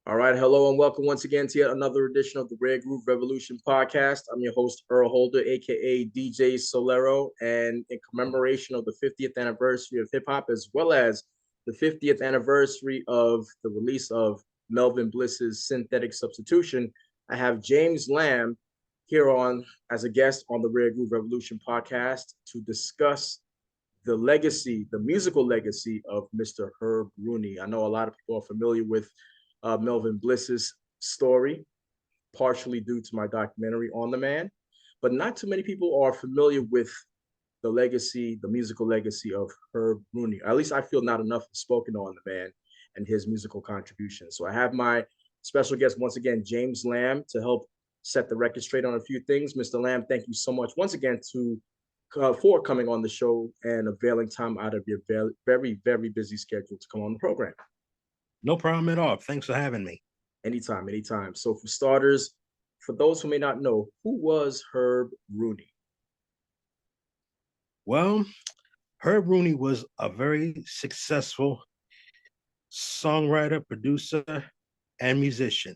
All right, hello and welcome once again to yet another edition of the Rare Groove Revolution podcast. I'm your host, Earl Holder, aka DJ Solero, and in commemoration of the 50th anniversary of hip hop, as well as the 50th anniversary of the release of Melvin Bliss's Synthetic Substitution, I have James Lamb here on as a guest on the Rare Groove Revolution podcast to discuss the legacy, the musical legacy of Mr. Herb Rooney. I know a lot of people are familiar with Melvin Bliss's story, partially due to my documentary on the man, but not too many people are familiar with the legacy, the musical legacy of Herb Rooney. At least I feel not enough is spoken on the man and his musical contributions. So I have my special guest once again, James Lamb, to help set the record straight on a few things. Mr. Lamb, thank you so much once again for coming on the show and availing time out of your very, very busy schedule to come on the program. No problem at all. Thanks for having me. Anytime, anytime. So for starters, for those who may not know, who was Herb Rooney? Well, Herb Rooney was a very successful songwriter, producer, and musician,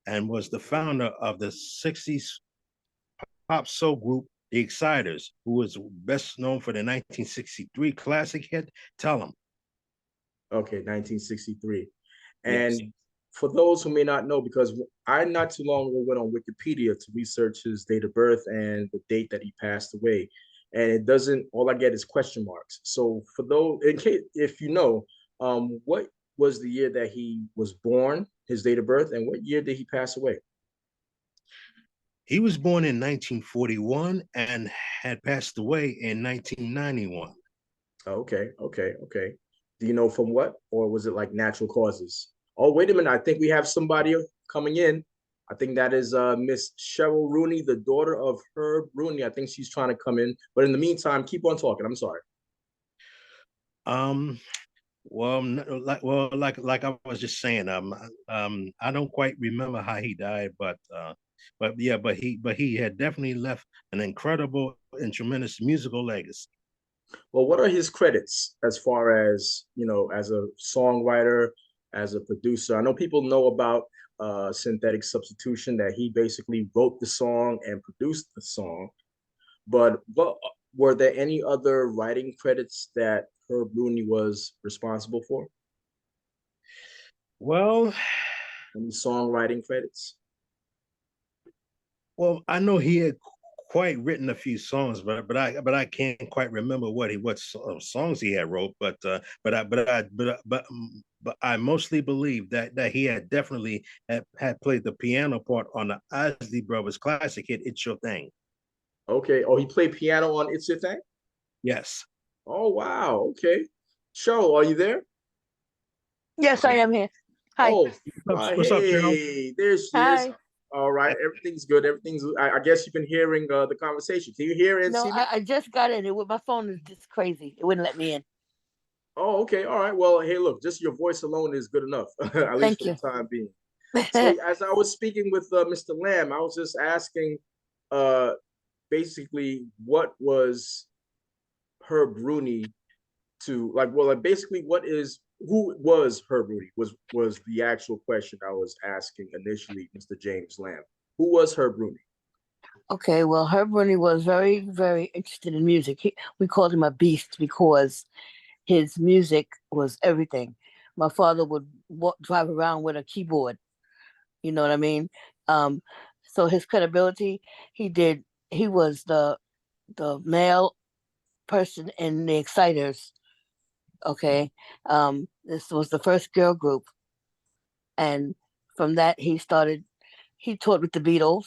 and was the founder of the 60s pop soul group, The Exciters, who was best known for the 1963 classic hit, Tell 'Em. Okay, 1963. And Yes. for those who may not know, because I not too long ago went on Wikipedia to research his date of birth and the date that he passed away. And it doesn't, all I get is question marks. So for those, in case, if you know, what was the year that he was born, his date of birth, and what year did he pass away? He was born in 1941 and had passed away in 1991. Okay, okay. Do you know from what, or was it like natural causes? Oh, wait a minute. I think we have somebody coming in. I think that is Miss Cheryl Rooney, the daughter of Herb Rooney. I think she's trying to come in. But in the meantime, keep on talking. I'm sorry. Um, like I was just saying, I don't quite remember how he died, but he had definitely left an incredible and tremendous musical legacy. Well, what are his credits as far as, as a songwriter, as a producer? I know people know about Synthetic Substitution, that he basically wrote the song and produced the song. But were there any other writing credits that Herb Rooney was responsible for? Well, Any songwriting credits? well, I know he had quite written a few songs, but I can't quite remember what songs he had wrote. But I mostly believe that he had definitely had played the piano part on the Isley Brothers classic hit "It's Your Thing." Okay. Oh, he played piano on It's Your Thing? Yes. Oh, wow. Okay. Cheryl, are you there? Yes, I am here. Hi. Oh, What's up, Cheryl? hey, there she is. Hi. All right. Everything's good. I guess you've been hearing the conversation. Can you hear and No, see me? I just got in. My phone is just crazy. It wouldn't let me in. Oh, okay. All right. Well, hey, look, just your voice alone is good enough, at least Thank for you. the time being. So, as I was speaking with Mr. Lamb, I was just asking uh, basically what was Herb Rooney to like, well, like basically who was Herb Rooney was the actual question I was asking initially, Mr. James Lamb. Who was Herb Rooney? Okay, well, Herb Rooney was very, very interested in music. We called him a beast because his music was everything. My father would drive around with a keyboard. You know what I mean? Um, so his credibility, he was the male person in the Exciters. Okay, this was the first girl group, and from that he started. He toured with the Beatles.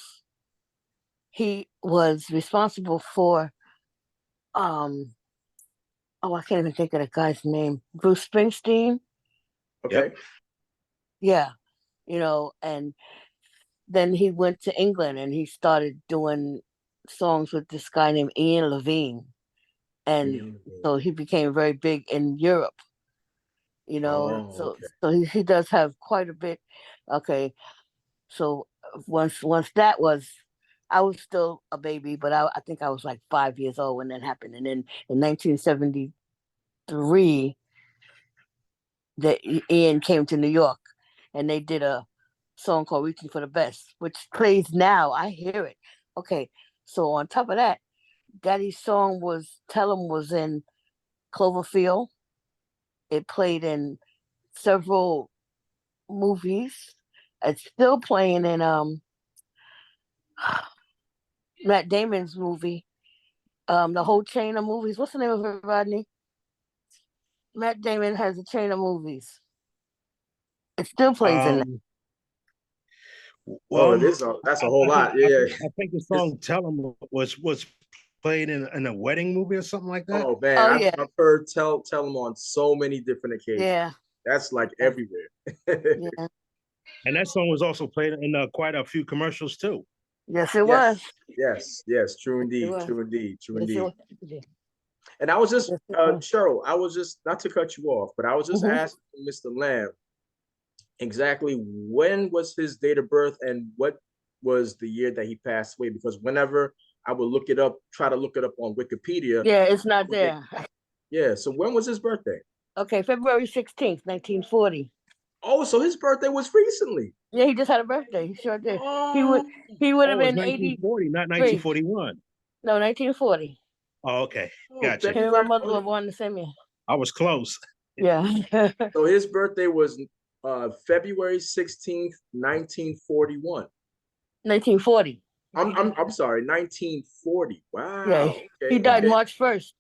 He was responsible for um oh, I can't even think of the guy's name. Bruce Springsteen. Okay. Yep. Yeah, and then he went to England and he started doing songs with this guy named Ian Levine. And so he became very big in Europe, Oh, so okay. he does have quite a bit. Okay, so once that was, I was still a baby, but I think I was like 5 years old when that happened. And then in 1973, that Ian came to New York, and they did a song called "Reaching for the Best," which plays now. I hear it. Okay, so on top of that, Daddy's song was "Tell 'Em" was in Cloverfield. It played in several movies. It's still playing in Matt Damon's movie. The whole chain of movies. What's the name of it, Rodney? Matt Damon has a chain of movies. It still plays in there. Well, that's a whole lot. Yeah. I think the song "Tell 'Em" was played in a wedding movie or something like that. Oh man, Oh yeah, I've heard tell them on so many different occasions. yeah, That's like yeah, everywhere. yeah. And that song was also played in quite a few commercials too. Yes, it was. Yes. True Yes, it indeed. was. True indeed. True Yes, it indeed. was. Yeah. And I was just, Yes, it was. Cheryl, I was just, not to cut you off, but I was just Mhm. asking Mr. Lamb exactly when was his date of birth and what was the year that he passed away. Because whenever I would look it up, try to look it up on Wikipedia, Yeah, it's I not would get, there. yeah. So when was his birthday? Okay, February 16th, 1940. Oh, so his birthday was recently. Yeah, he just had a birthday. He sure did. He would Oh, he would have Oh, it's been 1940, not 83. 1941. No, 1940. Oh, okay, oh, gotcha. Him and my February. mother were born the same year. I was close. Yeah. So his birthday was February 16th, 1941. 1940. I'm sorry, 1940. Yeah. Wow. He Okay, died okay. March 1st.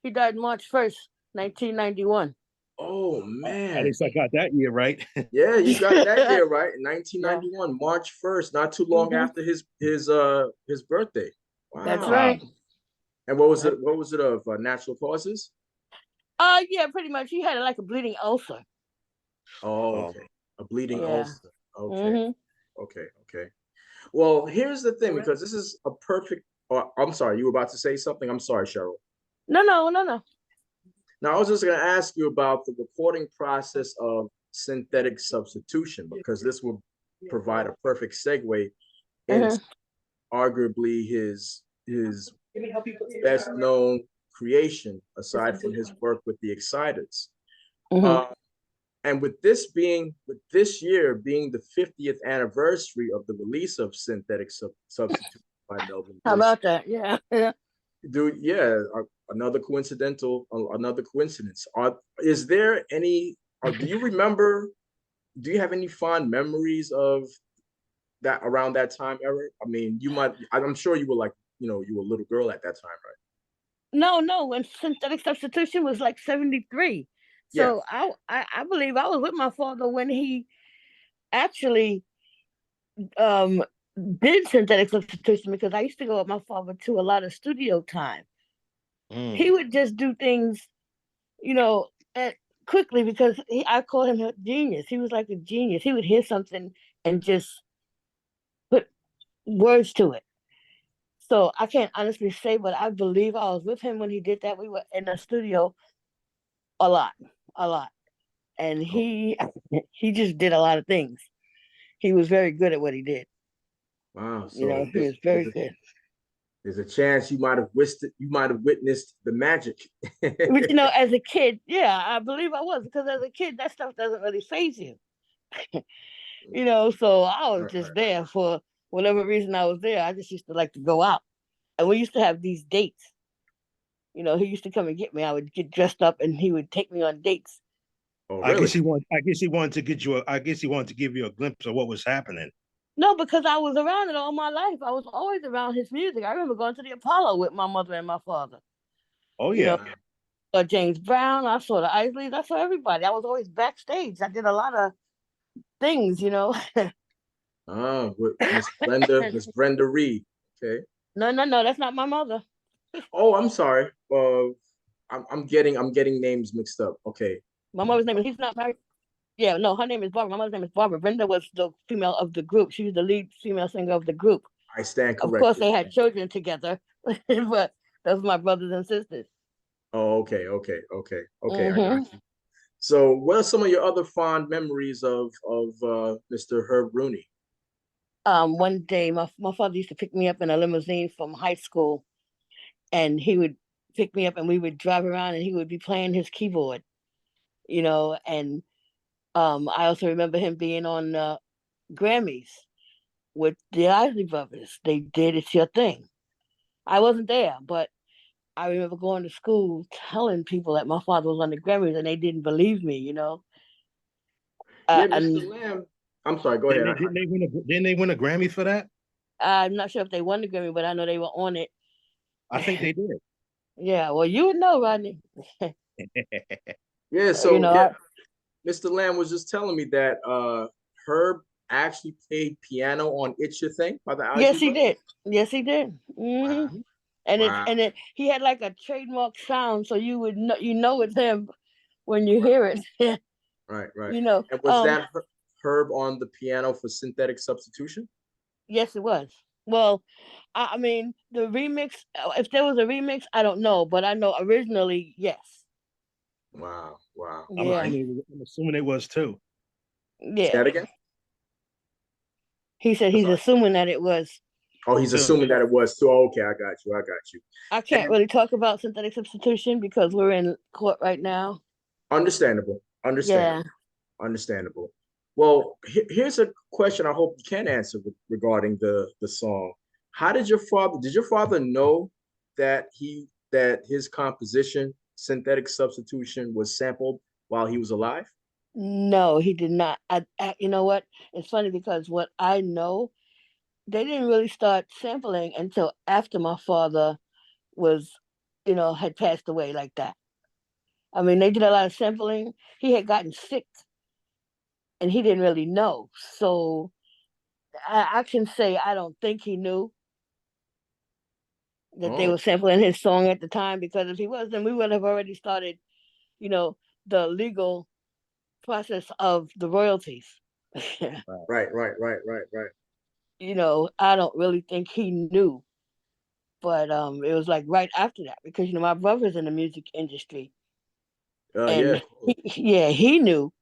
He died March 1st, 1991. Oh At man. least I got that year right. Yeah, you got that Yeah. year right. 1991, March 1st, not too long Hmm. after his birthday. That's Wow. Wow. right. And what was it? What was it of natural causes? Yeah, pretty much. He had like a bleeding ulcer. Oh, Oh, okay. A bleeding Yeah. ulcer. Okay. Hmm. Okay. Well, here's the thing, because this is a perfect. Oh, I'm sorry, you were about to say something. I'm sorry, Cheryl. No. Now, I was just going to ask you about the recording process of synthetic substitution, because this will provide a perfect segue into Hmm. arguably his best known creation, aside from his work with the Exciters. Hmm. Uh, and with this year being the 50th anniversary of the release of Synthetic Substitution by Melvin How Bliss, about that? Yeah. Yeah. dude, yeah, another coincidence. Is there any, or do you remember, do you have any fond memories of that around that time, Eric? I mean, I'm sure you were like, you were a little girl at that time, right? No. When synthetic substitution was like 73. Yeah. So I believe I was with my father when he actually um did synthetic substitution because I used to go with my father to a lot of studio time. He mm. would just do things, you know, quickly because I call him a genius. He was like a genius. He would hear something and just put words to it. So I can't honestly say, but I believe I was with him when he did that. We were in the studio a lot, a lot, and Oh, he just did a lot of things. He was very good at what he did. wow. You know, So he was very good. there's a chance you might have witnessed the magic. But you know, as a kid, yeah, I believe I was because as a kid, that stuff doesn't really phase you. You know, so I was Right, just right. there for whatever reason I was there. I just used to like to go out, and we used to have these dates. You know, he used to come and get me. I would get dressed up, and he would take me on dates. Oh, I really? guess he want. I guess he wanted to get you. I guess he wanted to give you a glimpse of what was happening. No, because I was around it all my life. I was always around his music. I remember going to the Apollo with my mother and my father. Oh You know, yeah. Wow. James Brown. I saw the Isleys. I saw everybody. I was always backstage. I did a lot of things. You know. With Miss Brenda Reed. Okay. No. That's not my mother. Oh, I'm sorry. I'm getting names mixed up. Okay. My mother's name is. He's not married. Yeah, no, her name is Barbara. My mother's name is Barbara. Brenda was the female of the group. She was the lead female singer of the group. I stand Of course, corrected. they had children together, but those were my brothers and sisters. Oh, okay. I Hmm. got you. So, what are some of your other fond memories of Mr. Herb Rooney? One day, my father used to pick me up in a limousine from high school, and he would pick me up, and we would drive around, and he would be playing his keyboard, you know, and I also remember him being on Grammys with the Isley Brothers. They did It's Your Thing. I wasn't there, but I remember going to school telling people that my father was on the Grammys, and they didn't believe me, you know. Yeah, Mr. And Lamb. I'm sorry. Go Didn't ahead. they, didn't they win didn't they win a Grammy for that? I'm not sure if they won the Grammy, but I know they were on it. I think they did. Yeah, well, you would know, Rodney. Yeah. You So know, yeah, Mr. Lamb was just telling me that Herb actually played piano on "It's Your Thing" by the yes, Isley he Brothers. did. Yes, he did. Wow. And Wow. he had like a trademark sound, so you know it's him when you hear it. Right. Right. You know, And was that Herb on the piano for "Synthetic Substitution"? yes, it was. Well, I mean, the remix. If there was a remix, I don't know, but I know originally, yes. Wow. Wow. I'm Yeah, assuming, I'm assuming it was too. Say yeah. that again. He said I'm he's sorry. assuming that it was. Oh, he's Too. assuming that it was too. Oh, okay, I got you. I got you. I can't And really talk about synthetic substitution because we're in court right now. understandable. Yeah. Understandable. Understandable. Well, here's a question I hope you can answer regarding the song. How did your father? Did your father know that his composition "Synthetic Substitution" was sampled while he was alive? No, he did not. You know what? It's funny because what I know, they didn't really start sampling until after my father was, had passed away like that. I mean, they did a lot of sampling. He had gotten sick and he didn't really know. So I can say I don't think he knew that they Oh, were sampling his song at the time, because if he was, then we would have already started, you know, the legal process of the royalties. right, right, right, right, right. I don't really think he knew, but it was like right after that, because my brother's in the music industry, Yeah, and of course. yeah, he knew.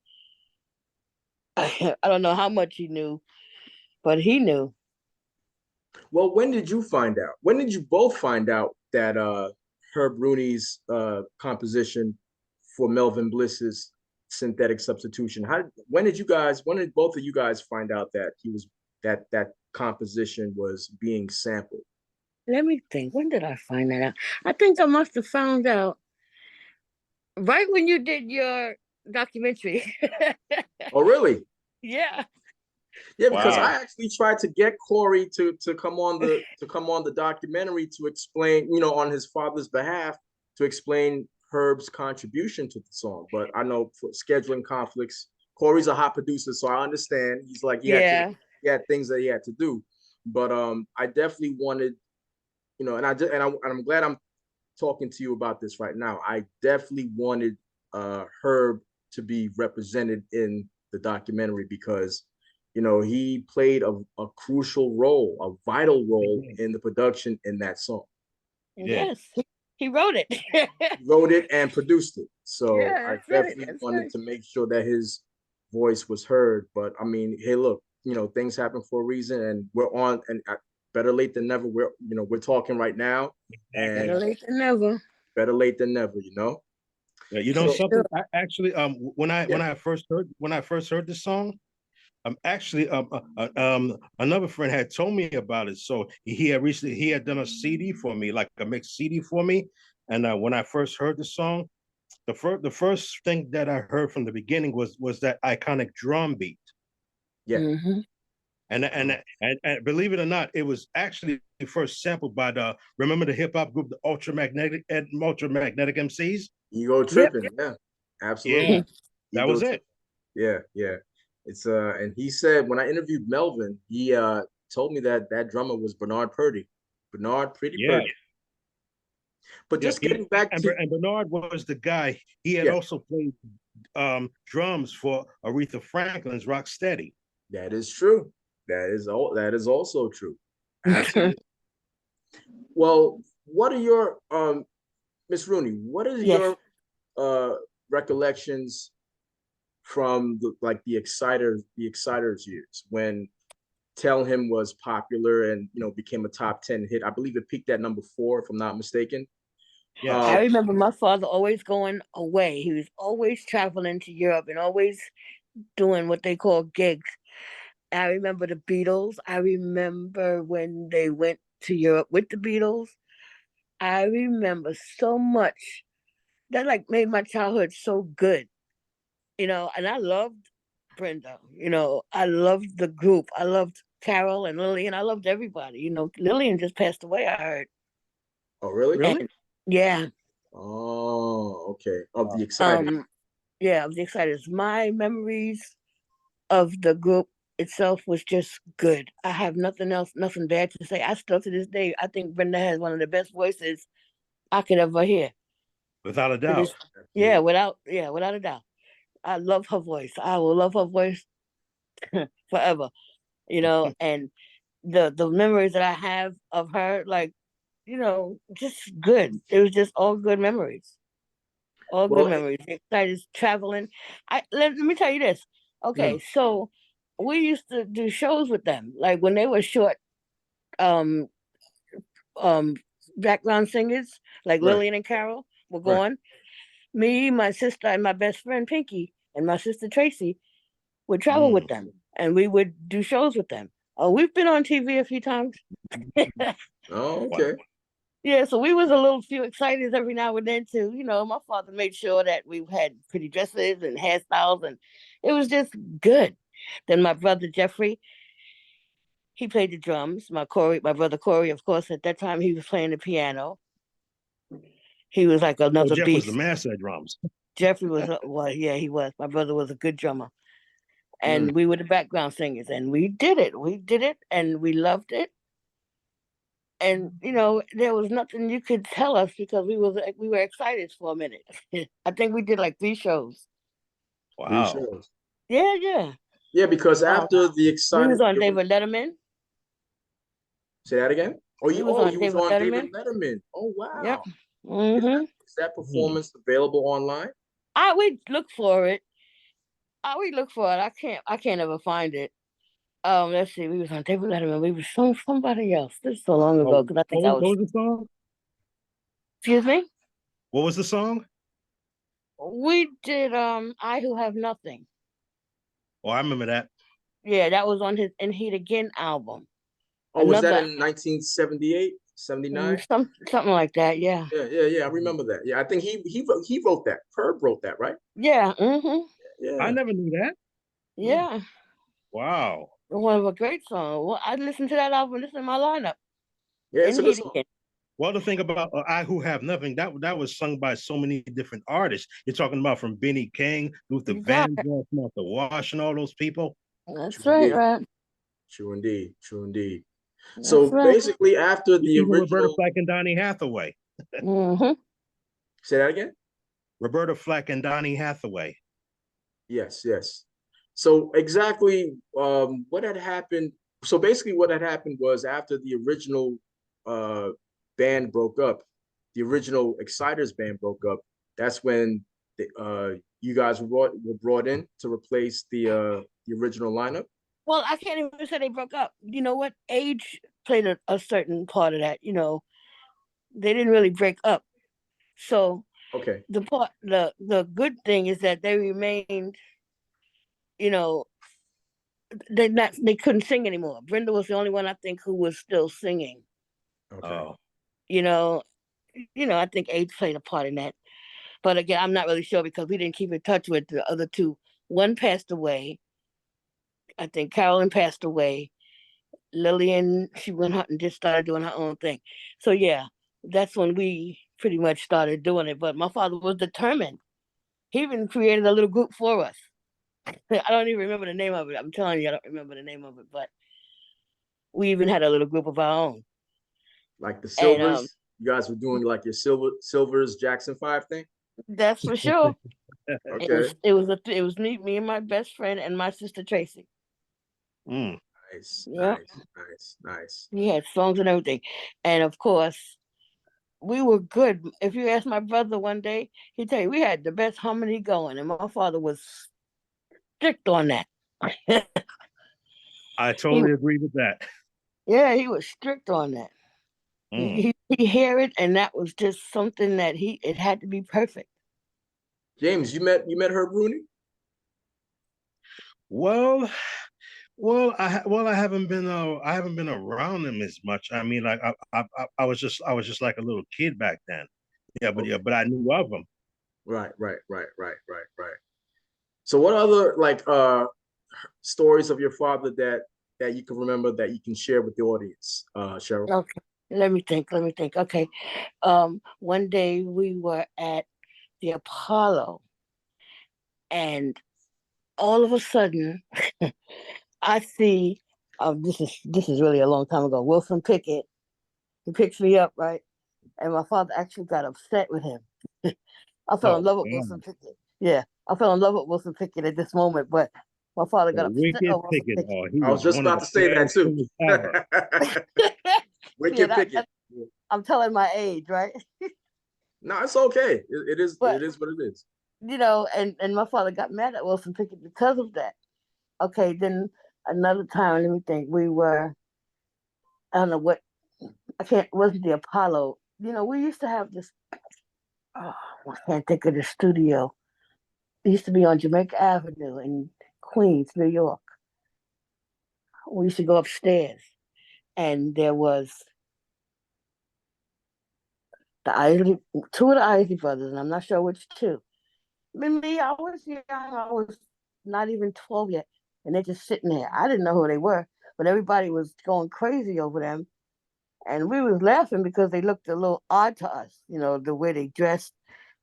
I don't know how much he knew, but he knew. Well, when did you find out? When did you both find out that Herb Rooney's composition for Melvin Bliss's Synthetic Substitution? When did both of you guys find out that that composition was being sampled? Let me think. When did I find that out? I think I must have found out right when you did your documentary. Oh, really? Yeah. Yeah, because Wow. I actually tried to get Corey to come on the documentary to explain, on his father's behalf, to explain Herb's contribution to the song. But I know for scheduling conflicts, Corey's a hot producer, so I understand. He's like Yeah. he had things that he had to do. But I definitely wanted, and I'm glad I'm talking to you about this right now. I definitely wanted Herb to be represented in the documentary because he played a crucial role, a vital role in the production in that song. Yeah. Yes. He wrote it. He wrote it and produced it. So Yeah, I that's right. definitely That's wanted right. to make sure that his voice was heard. But I mean, hey, look, things happen for a reason, and we're on. And better late than never. We're talking right now, Exactly. Better and late than never. better late than never. Yeah, you know So something? Sure. I actually, yeah, when I first heard the song, actually, another friend had told me about it. So he had done a CD for me, like a mixed CD for me. And when I first heard the song, the first thing that I heard from the beginning was that iconic drum beat. yeah. Hmm. And believe it or not, it was actually first sampled by remember the hip hop group, the Ultramagnetic MCs. Ego Yep. tripping. Yeah, absolutely. Yeah, that Ego was it. tripping. Yeah, yeah. It's and he said when I interviewed Melvin, he told me that that drummer was Bernard Purdy. Bernard Pretty Yeah, Purdy. But yeah. just getting back to And Bernard was the guy. He had yeah, also played drums for Aretha Franklin's Rock Steady. that is true. That is also true. Absolutely. Well, what are your Miss Rooney, what are Yes. your uh recollections from the Exciters years when Tell Him was popular and became a top 10 hit. I believe it peaked at number 4, if I'm not mistaken. Yes. I Um, remember my father always going away. He was always traveling to Europe and always doing what they call gigs. I remember the Beatles. I remember when they went to Europe with the Beatles. I remember so much that like made my childhood so good, and I loved Brenda, I loved the group. I loved Carol and Lillian. I loved everybody. Lillian just passed away, I heard. Oh, really? Really? And yeah, Oh, okay. Of the excited. um, yeah, of the Exciters. My memories of the group itself was just good. I have nothing else, nothing bad to say. I still to this day, I think Brenda has one of the best voices I could ever hear. Without a To this, doubt. Absolutely. without a doubt. I love her voice. I will love her voice forever. And the memories that I have of her, like, just good. It was just all good memories. All good Well, memories. Excited traveling. Let me tell you this. mm, Okay, so we used to do shows with them, like when they were short, um, um, background singers, like right, Lillian and Carol were right. going. Me, my sister, and my best friend Pinky, and my sister Tracy would travel with Mm. them, and we would do shows with them. Oh, we've been on TV a few times. Oh, Wow. okay. Yeah, so we was a little few excited every now and then too. My father made sure that we had pretty dresses and hairstyles, and it was just good. Then my brother Jeffrey, he played the drums. My brother Corey, of course, at that time he was playing the piano. He was like Oh, another Jeff was the beast. master of drums. Jeffrey was, well, yeah, he was. My brother was a good drummer, Mm. and we were the background singers, and we did it. We did it, and we loved it. And there was nothing you could tell us because we were excited for a minute. I think we did like 3 shows. Three Wow. shows. Yeah, yeah. Yeah, because Um, after the we excited, was on David Letterman. say that again. Oh, We was you on was David on David Letterman. Letterman. Oh, Yep. wow. Hmm. Is that Mm. performance available online? I would look for it. I would look for it. I can't ever find it. Let's see. We was on David Letterman. We was somebody else. This is so long ago Oh, because I think I was. what was the song? Excuse me. What was the song? We did I Who Have Nothing. Oh, I remember that. Yeah, that was on his And Heat Again album. Oh, was that Another in 1978, 79? something like that. Yeah. Yeah, yeah, yeah. I remember that. Yeah, I think he wrote that. Herb wrote that, right? Yeah. Hmm. I Yeah. never knew that. Mm. Yeah. Wow. One of a great song. Well, I listened to that album. This is my lineup. Yeah, it's In a good Heat song. Again. Well, the thing about I Who Have Nothing, that was sung by so many different artists. You're talking about from Benny King, Luther You got it. Vandross, Martha Wash, and all those people. That's True right, indeed. right. True indeed. True indeed. That's So right. basically, after the Even Roberta original, Flack and Donny Hathaway. Hmm. say that again. Roberta Flack and Donny Hathaway. Yes, yes. So exactly, what had happened. So basically, what had happened was after the original uh, band broke up, the original Exciters band broke up. That's when you guys were brought in to replace the original lineup. Well, I can't even say they broke up. You know what? Age played a certain part of that. They didn't really break up. So Okay, the good thing is that they remained. You know, they couldn't sing anymore. Brenda was the only one I think who was still singing. okay. Oh, You know, I think age played a part in that. But again, I'm not really sure because we didn't keep in touch with the other two. One passed away. I think Carolyn passed away. Lillian, she went out and just started doing her own thing. So yeah, that's when we pretty much started doing it. But my father was determined. He even created a little group for us. I don't even remember the name of it. I'm telling you, I don't remember the name of it. But we even had a little group of our own. Like the And Silvers, you guys were doing like your Silvers Jackson 5 thing. that's for sure. It Okay, was it was it was me and my best friend and my sister Tracy. mm. nice, Yeah, nice, nice, nice. we had songs and everything, and of course we were good. If you ask my brother one day, he'd tell you we had the best harmony going, and my father was strict on that. I he, totally agree with that. yeah, he was strict on that. Mm. He hear it, and that was just something that it had to be perfect. James, you met Herb Rooney? Well, I haven't been around them as much. I mean, like I was just like a little kid back then. Okay. But I knew of them. Right. So what other like stories of your father that you can remember that you can share with the audience, Cheryl? Okay. Let me think. Okay. One day we were at the Apollo, and all of a sudden I see this is really a long time ago. Wilson Pickett, he picks me up, right? And my father actually got upset with him. I fell in Oh, love with Wilson man. Pickett. Yeah, I fell in love with Wilson Pickett at this moment, but my father The got upset Wicked with Wilson Pickett. Pickett. Oh, he I was was just one of about the to say that best too. singers ever. Yeah, Wicked Pickett. I'm telling my age, right? No, it's okay. But it is what it is. and my father got mad at Wilson Pickett because of that. Okay, then another time, let me think. We were, I don't know what, I can't, it wasn't the Apollo. We used to have this, oh, I can't think of the studio. It used to be on Jamaica Avenue in Queens, New York. We used to go upstairs, and there was the Isley, two of the Isley brothers, and I'm not sure which two. Me, I was young, I was not even 12 yet, and they're just sitting there. I didn't know who they were, but everybody was going crazy over them. And we was laughing because they looked a little odd to us, the way they dressed,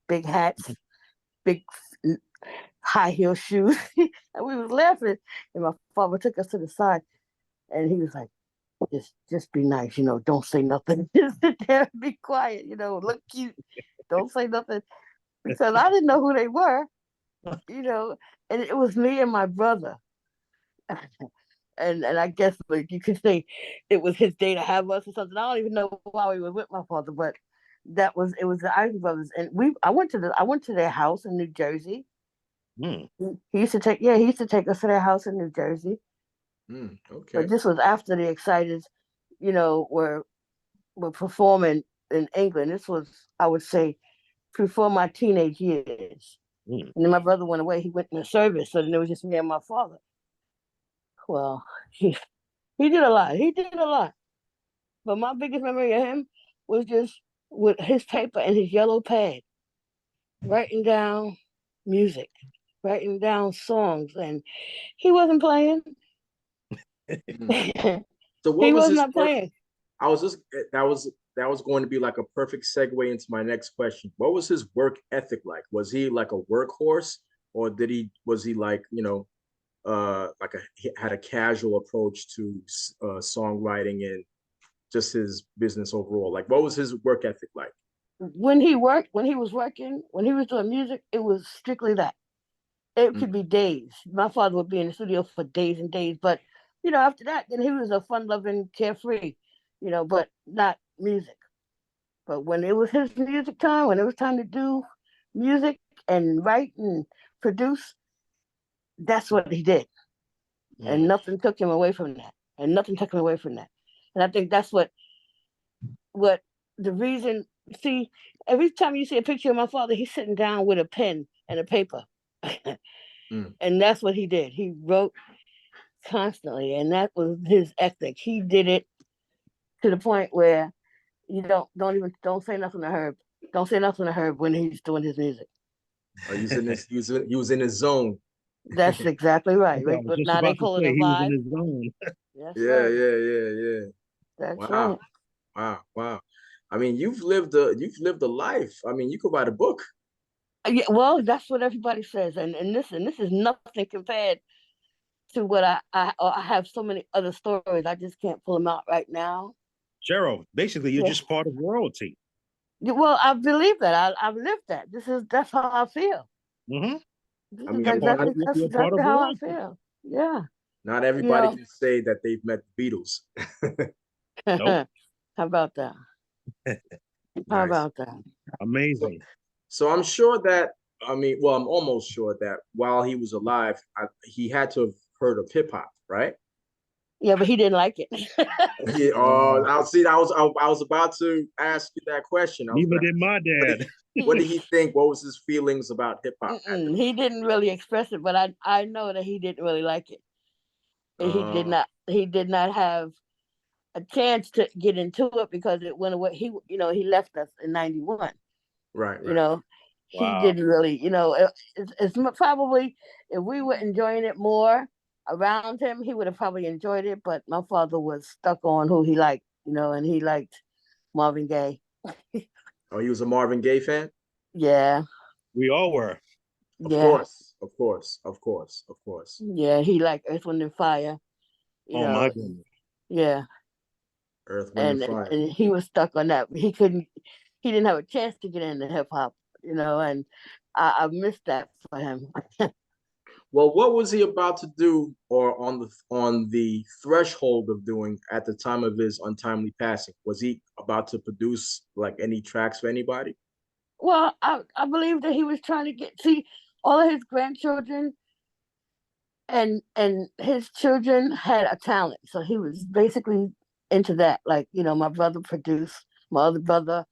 big hats, big high heel shoes. And we was laughing. And my father took us to the side and he was like, just be nice, don't say nothing. Just sit there and be quiet, look cute. Don't say nothing. Because I didn't know who they were, you know, and it was me and my brother. And I guess like you could say it was his day to have us or something. I don't even know why we were with my father, but it was the Isley brothers. And I went to their house in New Jersey. Hmm. He used to take us to their house in New Jersey. But Okay. this was after the Exciteds, were performing in England. This was, I would say, before my teenage years. Hmm. And then my brother went away. He went in the service, so then it was just me and my father. Well, he did a lot. He did a lot. But my biggest memory of him was just with his paper and his yellow pad, writing down music, writing down songs, and he wasn't playing. Mm. He So what was was his not work? playing. I was just that was going to be like a perfect segue into my next question. What was his work ethic like? Was he like a workhorse, or did he was he like like he had a casual approach to songwriting and just his business overall? Like, what was his work ethic like? When he was working, when he was doing music, it was strictly that. It Mm, could be days. My father would be in the studio for days and days, but after that, then he was a fun-loving, carefree, but not music. But when it was his music time, when it was time to do music and write and produce, that's what he did. And mm. nothing took him away from that. And nothing took him away from that. And I think that's what the reason, see, every time you see a picture of my father, he's sitting down with a pen and a paper. Mm. And that's what he did. He wrote constantly, and that was his ethic. He did it to the point where you don't say nothing to Herb. Don't say nothing to Herb when he's doing his music. He was in his zone. That's exactly right. I Right, was but just now they about to call it say a he was in vibe. his zone. That's Yeah, right. yeah. That's Wow, right. wow. I mean, you've lived a life. I mean, you could write a book. Yeah, well, that's what everybody says, and this is nothing compared to what I have so many other stories. I just can't pull them out right now. Cheryl, basically, you're Yeah. just part of royalty. Yeah, well, I believe that. I've lived that. That's how I feel. Hmm. This I is mean, that's You're part exactly of how I royalty. feel. Yeah. not You everybody know. can say that they've met the Beatles. Nope. How about that? How Nice. about that? So, Amazing. so I'm sure that I mean, well, I'm almost sure that while he was alive, he had to have heard of hip hop, right? Yeah, but he didn't like it. Yeah, I'll see. I was about to ask you that question. I was Neither about did my dad. what did he think? What was his feelings about hip hop at the He didn't really express it, but I know that he didn't really like it. And he did not have a chance to get into it because it went away. He left us in 91. right, You right. know, he Wow. didn't really, it's probably if we were enjoying it more around him, he would have probably enjoyed it. But my father was stuck on who he liked, and he liked Marvin Gaye. Oh, he was a Marvin Gaye fan? Yeah, We all were. Of yeah, course, of course, of course, of course. yeah. He liked Earth, Wind, and Fire. You Oh my know, goodness. yeah, Earth, Wind, and and Fire. and he was stuck on that. He couldn't. He didn't have a chance to get into hip hop. And I missed that for him. Well, what was he about to do or on the threshold of doing at the time of his untimely passing? Was he about to produce like any tracks for anybody? Well, I believe that he was trying to see all of his grandchildren and his children had a talent, so he was basically into that. Like my brother produced, my other brother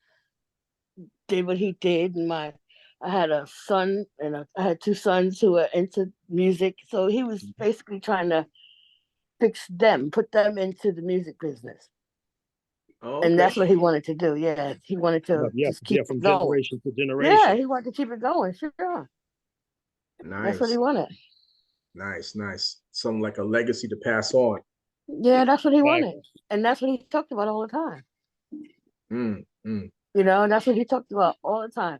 did what he did, and I had a son and I had two sons who were into music, so he was basically trying to fix them, put them into the music business. Oh, And okay. that's what he wanted to do. Yeah, he wanted Yeah, to yeah, just keep yeah, it from going. generation to Yeah, generation. he wanted to keep it going. Sure, that's what he Nice, wanted. nice, nice. Some like a legacy to pass on. Yeah, that's what he wanted, Exactly. and that's what he talked about all the time. Mm, mm. That's what he talked about all the time.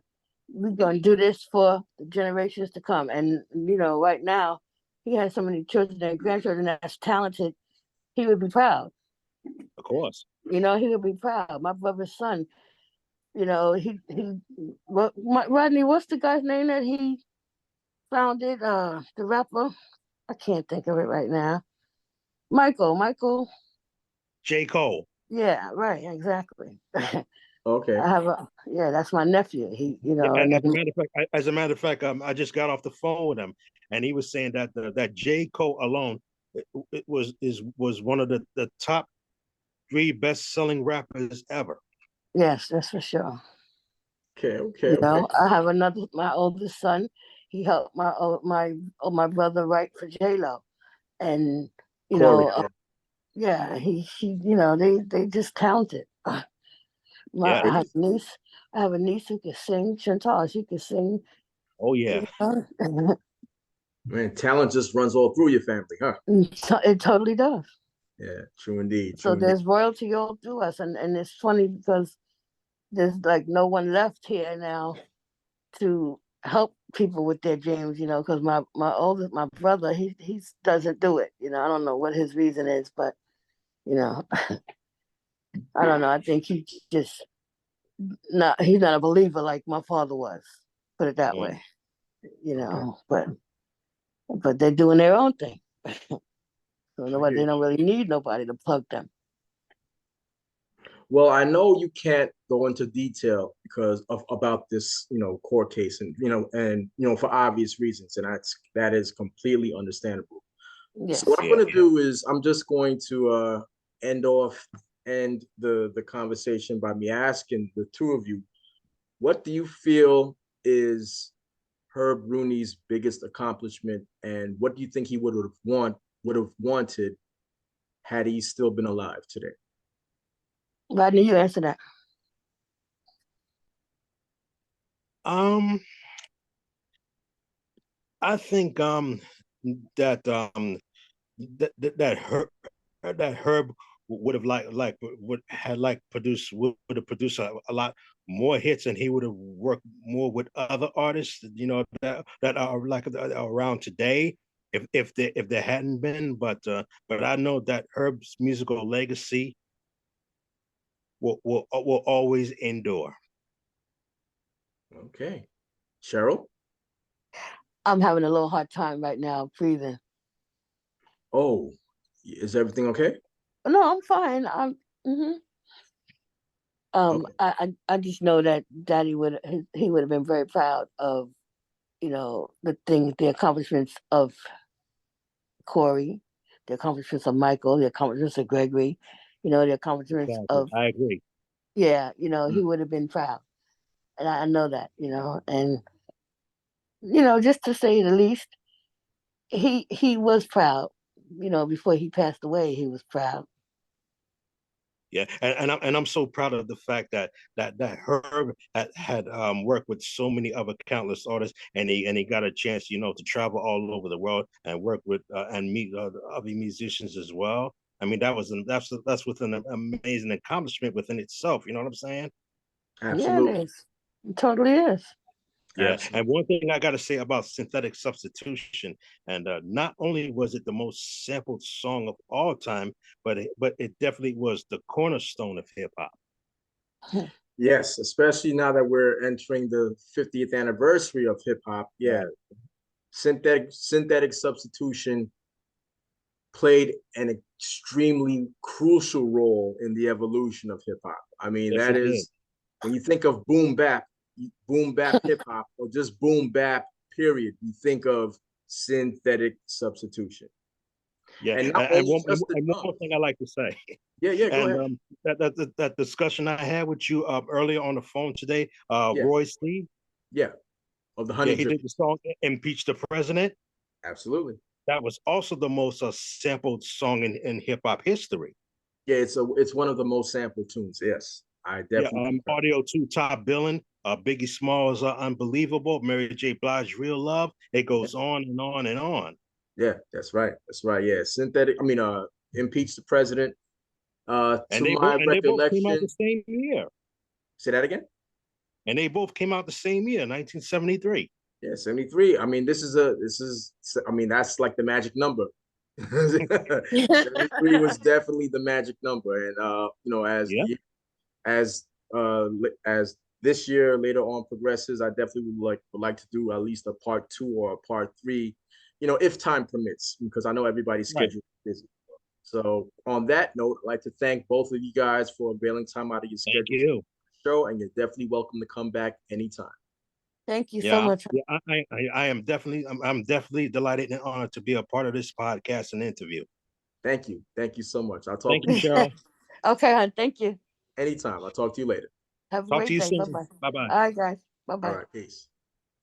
We're gonna do this for the generations to come, and right now, he has so many children and grandchildren that's talented. He would be proud. Of course. He would be proud. My brother's son. Rodney, what's the guy's name that he founded? The rapper. I can't think of it right now. Michael. J. Cole. Yeah, right, exactly. Okay. That's my nephew. And as a matter of fact, I just got off the phone with him, and he was saying that that J. Cole alone was one of the top three best selling rappers ever. yes, that's for sure. Okay, okay, okay. I have my oldest son. He helped my brother write for J Lo, and you Corey, know, yeah. yeah, he they just talented. Yeah. I have a niece. I have a niece who can sing. Chantal, she can sing. Oh You yeah. know? Man, talent just runs all through your family, huh? It totally does. Yeah, true indeed, So true indeed. there's royalty all through us, and it's funny because there's like no one left here now to help people with their dreams, because my brother, he doesn't do it. I don't know what his reason is, but I don't know. I think he's not a believer like my father was. Put it that Mm. way, Okay. but they're doing their own thing. So I they hear don't really need nobody to plug them. Well, I know you can't go into detail because of about this, court case, and for obvious reasons, and that is completely understandable. So what Yes. I'm Yeah. going to do is I'm just going to end the conversation by me asking the two of you, what do you feel is Herb Rooney's biggest accomplishment, and what do you think he would have wanted had he still been alive today? Rodney, you answer that. Um, I think that that Herb would have would have produced a lot more hits, and he would have worked more with other artists, that are like around today. If there hadn't been, but I know that Herb's musical legacy will always endure. Okay. Cheryl? I'm having a little hard time right now breathing. Oh, is everything okay? No, I'm fine. Mhm. Okay. I just know that Daddy he would have been very proud of the accomplishments of Corey, the accomplishments of Michael, the accomplishments of Gregory, the accomplishments Exactly. of, I agree. yeah, he would have been proud. And I know that, and, just to say the least, he was proud, before he passed away, he was proud. Yeah, and I'm so proud of the fact that Herb had worked with so many other countless artists, and he got a chance, to travel all over the world and work with and meet other musicians as well. I mean, that's within an amazing accomplishment within itself. You know what I'm saying? Yeah, it Absolutely. is. It totally is. Yeah, Absolutely. and one thing I got to say about Synthetic Substitution, and not only was it the most sampled song of all time, but it definitely was the cornerstone of hip hop. Yes, especially now that we're entering the 50th anniversary of hip hop. Yeah, Right. synthetic substitution played an extremely crucial role in the evolution of hip hop. I mean, Yes, that it did. is when you think of boom bap hip hop, or just boom bap, period, you think of synthetic substitution. Yeah, And not and only one just the and one more drums. thing I like to say, Yeah, go and ahead. that discussion I had with you earlier on the phone today, Yeah, Roy Steve, yeah, of the yeah, Honey he Drip. did the song "Impeach the President." Absolutely. That was also the most sampled song in hip hop history. Yeah, it's one of the most sampled tunes. Yes, I Yeah, definitely concur. Audio 2 Top Billing, Biggie Smalls, Unbelievable, Mary J. Blige, Real Love. It Yeah, goes on and on and on. yeah, that's right. That's right. Yeah, synthetic. I mean, impeach the president. To my And they both came out the recollection, same year. say that again. And they both came out the same year, 1973. Yeah, 73. I mean, I mean, that's like the magic number. 73 was definitely the magic number. And Yeah, as as this year later on progresses, I definitely would like to do at least a part 2 or a part 3, if time permits, because I know everybody's right. schedule is busy. So on that note, I'd like to thank both of you guys for bailing time out of your Thank schedule you. show, and you're definitely welcome to come back anytime. Thank you so Yeah, much. yeah. I am definitely, I'm definitely delighted and honored to be a part of this podcast and interview. Thank you. Thank you so much. I'll talk Thank to you, you Cheryl. Okay, hon. Thank you. anytime. I'll talk to you later. Have a Talk to great you day. Bye soon. bye. Bye bye. All right, guys. Bye All bye. right. Peace.